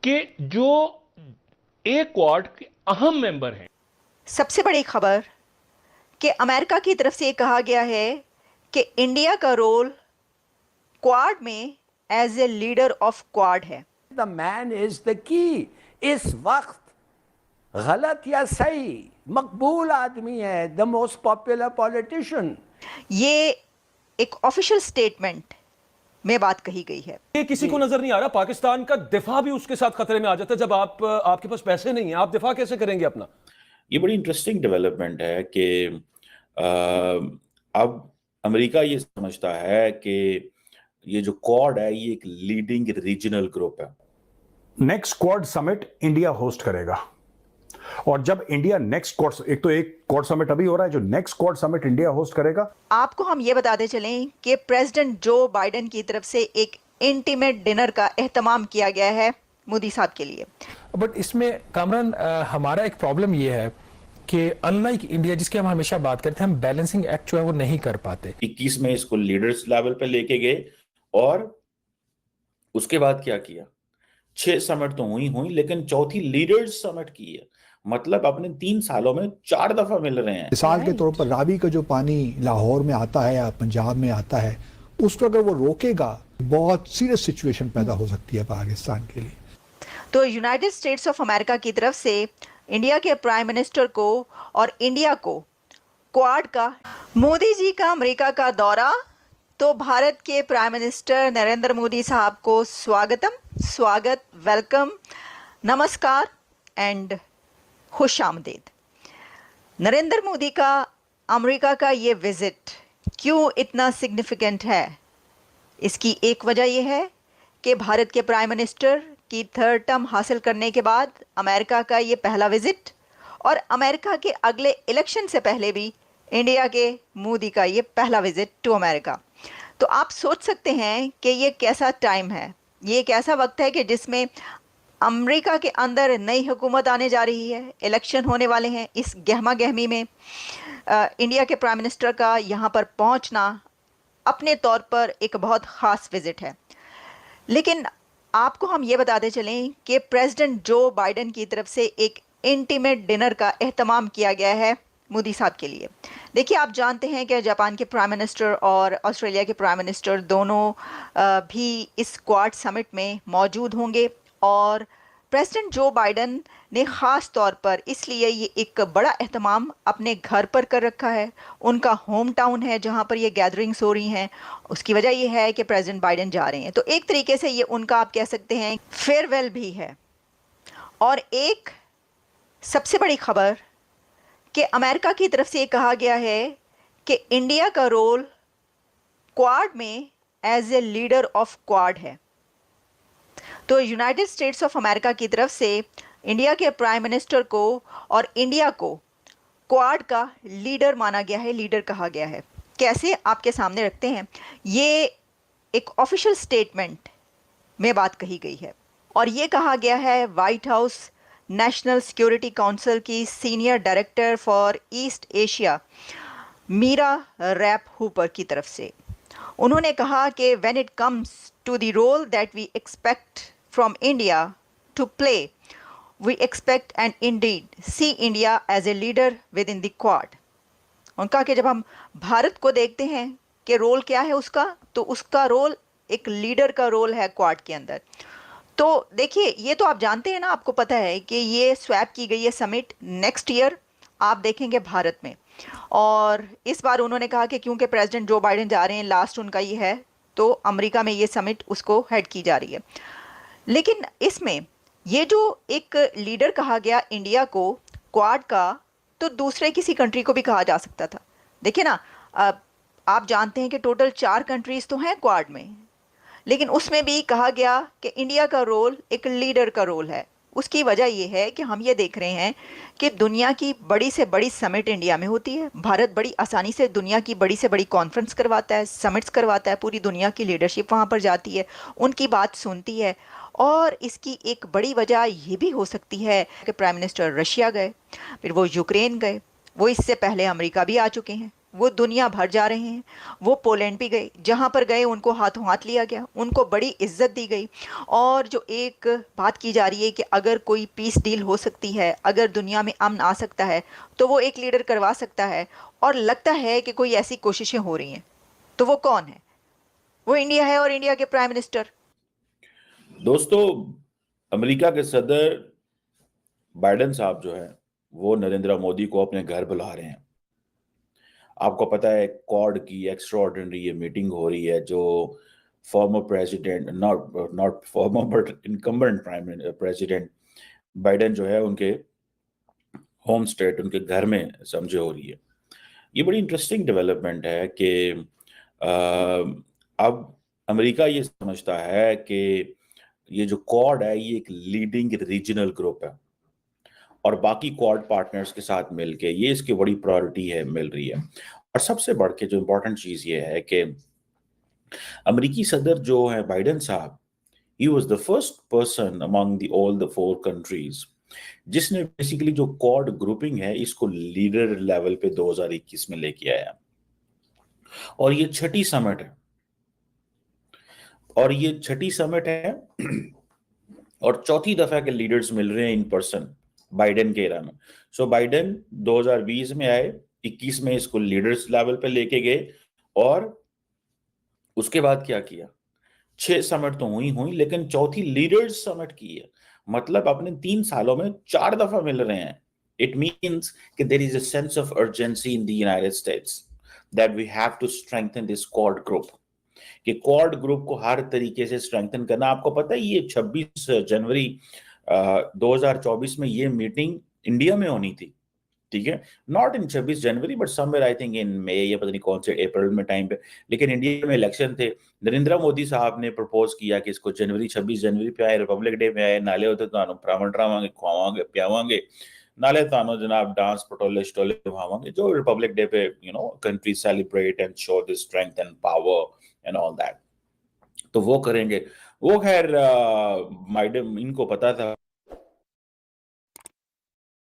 कि जो एक क्वाड के अहम मेंबर हैं। सबसे बड़ी खबर कि अमेरिका की तरफ से ये कहा गया है कि इंडिया का रोल क्वाड में as a leader of quad है। The man is the key. इस वक्त गलत या सही मकबूल आदमी है, द मोस्ट पॉपुलर पॉलिटिशियन। ये एक ऑफिशियल स्टेटमेंट में बात कही गई है। ये किसी को नजर नहीं आ रहा, पाकिस्तान का दिफा भी उसके साथ खतरे में आ जाता है। जब आपके पास पैसे नहीं है, आप दिफा कैसे करेंगे अपना? ये बड़ी इंटरेस्टिंग डेवलपमेंट है कि अब अमेरिका ये समझता है कि ये जो क्वाड है ये एक लीडिंग रीजनल ग्रुप है। Next quad summit India host करेगा, और जब इंडिया नेक्स्ट क्वाड, एक क्वाड समिट अभी हो रहा है, जो next quad summit India host करेगा। आपको हम ये बताते चलें कि प्रेसिडेंट जो बाइडेन की तरफ से एक इंटीमेट डिनर का एहतमाम किया गया है मोदी साहब के लिए। बट इसमें कामरान, हमारा एक प्रॉब्लम ये है कि अनलाइक इंडिया जिसकी हम हमेशा बात करते हैं, हम बैलेंसिंग एक्ट जो है वो नहीं कर पाते। 21 में इसको लीडर्स लेवल पे लेके गए और उसके बाद क्या किया, 6 समिट तो हुई लेकिन चौथी लीडर्स समिट की है। मतलब अपने 3 सालों में 4 दफा मिल रहे हैं। मिसाल के तौर पर रावी का जो पानी लाहौर में आता है या पंजाब में आता है, उसको अगर वो रोकेगा बहुत सीरियस सिचुएशन पैदा हो सकती है पाकिस्तान के लिए। तो यूनाइटेड स्टेट्स ऑफ अमेरिका की तरफ से इंडिया के प्राइम मिनिस्टर को और इंडिया को क्वाड का, मोदी जी का अमेरिका का दौरा, तो भारत के प्राइम मिनिस्टर नरेंद्र मोदी साहब को स्वागत, वेलकम, नमस्कार एंड खुश आमदीद। नरेंद्र मोदी का अमेरिका का ये विजिट क्यों इतना सिग्निफिकेंट है? इसकी एक वजह यह है कि भारत के प्राइम मिनिस्टर की 3rd टर्म हासिल करने के बाद अमेरिका का ये पहला विजिट, और अमेरिका के अगले इलेक्शन से पहले भी इंडिया के मोदी का ये पहला विजिट टू अमेरिका। तो आप सोच सकते हैं कि ये कैसा टाइम है, ये एक ऐसा वक्त है कि जिसमें अमेरिका के अंदर नई हुकूमत आने जा रही है, इलेक्शन होने वाले हैं। इस गहमा गहमी में इंडिया के प्राइम मिनिस्टर का यहाँ पर पहुँचना अपने तौर पर एक बहुत ख़ास विज़िट है। लेकिन आपको हम ये बताते चलें कि प्रेसिडेंट जो बाइडेन की तरफ से एक इंटीमेट डिनर का एहतमाम किया गया है मोदी साहब के लिए। देखिए, आप जानते हैं कि जापान के प्राइम मिनिस्टर और ऑस्ट्रेलिया के प्राइम मिनिस्टर दोनों भी इस क्वाड समिट में मौजूद होंगे, और प्रेसिडेंट जो बाइडेन ने ख़ास तौर पर इसलिए ये एक बड़ा एहतमाम अपने घर पर कर रखा है। उनका होम टाउन है जहाँ पर ये गैदरिंग्स हो रही हैं। उसकी वजह ये है कि प्रेसिडेंट बाइडेन जा रहे हैं, तो एक तरीके से ये उनका, आप कह सकते हैं, फेयरवेल भी है। और एक सबसे बड़ी खबर कि अमेरिका की तरफ से ये कहा गया है कि इंडिया का रोल क्वाड में as a leader of quad है। तो यूनाइटेड स्टेट्स ऑफ अमेरिका की तरफ से इंडिया के प्राइम मिनिस्टर को और इंडिया को क्वाड का लीडर माना गया है, लीडर कहा गया है। कैसे, आपके सामने रखते हैं। ये एक ऑफिशियल स्टेटमेंट में बात कही गई है, और ये कहा गया है White House National Security Council की senior director for East Asia Mira Rapp Hooper की तरफ से। उन्होंने कहा कि when it comes to the role that we expect from India to play, we expect and indeed see India as a leader within the Quad. उनका कि जब हम भारत को देखते हैं कि रोल क्या है उसका, तो उसका रोल एक लीडर का रोल है क्वाड के अंदर। तो देखिए, ये तो आप जानते हैं ना, आपको पता है कि ये स्वैप की गई है समिट नेक्स्ट ईयर आप देखेंगे भारत में। और इस बार उन्होंने कहा कि क्योंकि प्रेसिडेंट जो बाइडेन जा रहे हैं, लास्ट उनका ये है, तो अमेरिका में ये समिट उसको हेड की जा रही है। लेकिन इसमें ये जो एक लीडर कहा गया इंडिया को क्वाड का, तो दूसरे किसी कंट्री को भी कहा जा सकता था। देखिए ना, आप जानते हैं कि टोटल 4 कंट्रीज़ तो हैं क्वाड में, लेकिन उसमें भी कहा गया कि इंडिया का रोल एक लीडर का रोल है। उसकी वजह यह है कि हम ये देख रहे हैं कि दुनिया की बड़ी से बड़ी समिट इंडिया में होती है। भारत बड़ी आसानी से दुनिया की बड़ी से बड़ी कॉन्फ्रेंस करवाता है, समिट्स करवाता है, पूरी दुनिया की लीडरशिप वहाँ पर जाती है, उनकी बात सुनती है। और इसकी एक बड़ी वजह ये भी हो सकती है कि प्राइम मिनिस्टर रशिया गए, फिर वो यूक्रेन गए, वो इससे पहले अमेरिका भी आ चुके हैं, वो दुनिया भर जा रहे हैं। वो पोलैंड भी गए, जहाँ पर गए उनको हाथों हाथ लिया गया, उनको बड़ी इज्जत दी गई। और जो एक बात की जा रही है कि अगर कोई पीस डील हो सकती है, अगर दुनिया में अमन आ सकता है, तो वो एक लीडर करवा सकता है। और लगता है कि कोई ऐसी कोशिशें हो रही हैं। तो वो कौन है? वो इंडिया है और इंडिया के प्राइम मिनिस्टर। दोस्तों, अमेरिका के सदर बाइडेन साहब जो है वो नरेंद्र मोदी को अपने घर बुला रहे हैं। आपको पता है क्वाड की एक्स्ट्राऑर्डिनरी ये मीटिंग हो रही है जो former president not farmer but incumbent prime president Biden जो है उनके होम स्टेट उनके घर में समझे हो रही है। ये बड़ी इंटरेस्टिंग डेवलपमेंट है कि अब अमेरिका ये समझता है कि ये जो क्वाड है ये एक लीडिंग रीजनल ग्रुप है और बाकी क्वाड पार्टनर्स के साथ मिलके ये इसकी बड़ी प्रायोरिटी है मिल रही है। और सबसे बढ़ के जो इम्पोर्टेंट चीज ये है कि अमेरिकी सदर जो है बाइडेन साहब, he was the first person among the all the 4 countries जिसने बेसिकली जो क्वाड ग्रुपिंग है इसको लीडर लेवल पे 2021 में लेके आया। और ये छठी समिट है और चौथी दफा के लीडर्स मिल रहे हैं इन पर्सन बाइडेन के एरा में। सो बाइडेन 2020 में आए, 21 में इसको लीडर्स लेवल पे लेके गए और उसके बाद क्या किया? 6 समिट तो हुई लेकिन चौथी लीडर्स समिट की है। मतलब अपने 3 सालों में 4 दफा मिल रहे हैं। इट मीन्स कि there is a sense of urgency in the United States that we have to strengthen this quad group, कि क्वाड ग्रुप को हर तरीके से स्ट्रेंथन करना। आपको पता है ये 26 जनवरी 2024 में ये मीटिंग इंडिया में होनी थी, ठीक है, not in 26 January but somewhere I think in May या पता नहीं कौन से अप्रैल में टाइम पे, लेकिन इंडिया में इलेक्शन थे। नरेंद्र मोदी साहब ने प्रपोज किया कि इसको 26 जनवरी पे आए, रिपब्लिक डे पे आए, नाले होते तो भ्रमण करावांगे, खुआवांगे पियावांगे, नाले तानो जनाब डांस पटोले शटोले भावांगे, जो रिपब्लिक डे पे country celebrate and show the strength and power and all that. तो वो करेंगे। वो खैर बाइडेन इनको पता था